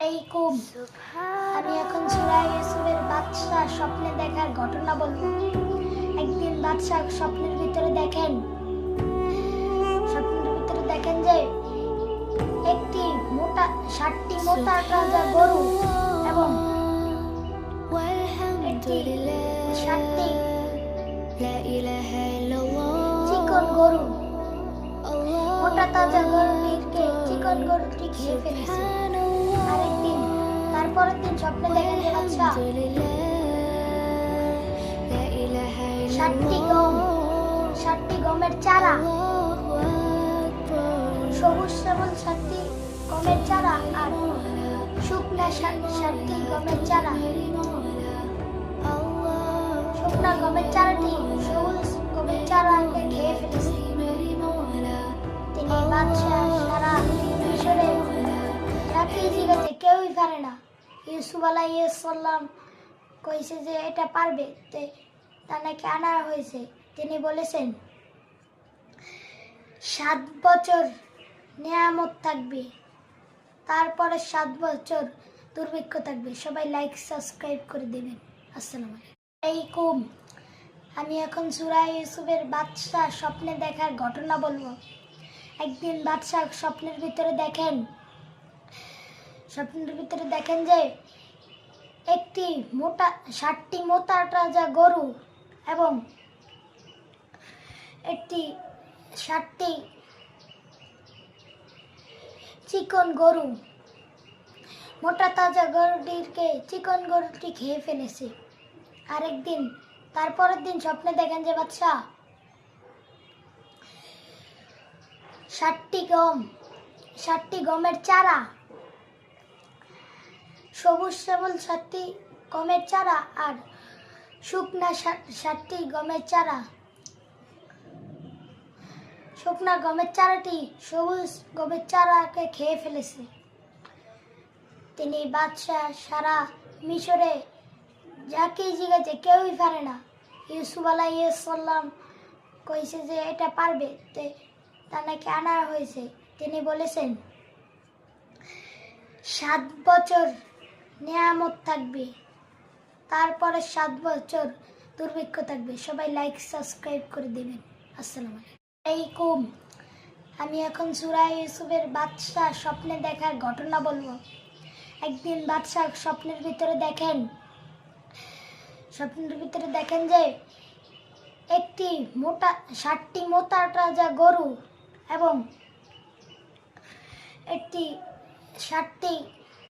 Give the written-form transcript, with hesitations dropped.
আলাইকুম। আমি এখন সূরা ইউসুফের বাদশা স্বপ্নে দেখার ঘটনা বলবো। একদিন বাদশা স্বপ্নের ভিতরে দেখেন যে একটি মোটা 60টি মোটা তাজা গরু এবং একটি 60টি চিকন গরু। মোটা তাজা গরুটিকে চিকন গরুটি খেয়ে ফেলেছে। আরেকদিন তারপরের দিন স্বপ্নে দেখেন যে বাদশা 60টি গমের চারা, সবুজ শ্যামল 60টি গমের চারা আর শুকনা 60টি গমের চারা। শুকনা গমের চারাটি সবুজ গমের চারাকে খেয়ে ফেলেছে। তিনি বাদশা সারা মিশরে যাকে জিজ্ঞাসা কেউই পারে না। ইউসুফ আলাইহিস সালাম কইছে যে এটা পারবে, তা নাকি আনা হয়েছে। তিনি বলেছেন 7 বছর নিয়ামত থাকবে, তারপরে 7 বছর দুর্ভিক্ষ থাকবে। সবাই লাইক সাবস্ক্রাইব করে দেবেন। আসসালামু আলাইকুম। আমি এখন সূরা ইউসুফের বাদশা স্বপ্নে দেখার ঘটনা বলবো। একদিন বাদশা স্বপ্নের ভিতরে দেখেন যে একটি 60টি মোটা তাজা গরু এবং একটি 60টি চিকন গরু। মোটা তাজা গরুটিকে চিকন গরুটি খেয়ে ফেলেছে। আরেকদিন তারপরের দিন স্বপ্নে দেখেন যে বাদশা 60টি গমের চারা, সবুজ শ্যামল 60টি গমের চারা আর শুকনা 60টি গমের চারা। শুকনা গমের চারাটি সবুজ গমের চারাকে খেয়ে ফেলেছে। তিনি বাদশা সারা মিশরে যাকে জিজ্ঞাসা কেউই পারে না। ইউসুফ আলাইহিস সালাম কইছে যে এটা পারবে, তা নাকি আনা হয়েছে। তিনি বলেছেন 7 বছর নিয়ামত থাকবে, তারপরে 7 বছর দুর্ভিক্ষ থাকবে। সবাই লাইক সাবস্ক্রাইব করে দেবেন। আসসালামু আলাইকুম। আমি এখন সূরা ইউসুফের বাদশা স্বপ্নে দেখার ঘটনা বলবো। একদিন বাদশা স্বপ্নের ভিতরে দেখেন যে একটি 60টি মোটা তাজা গরু এবং একটি 60টি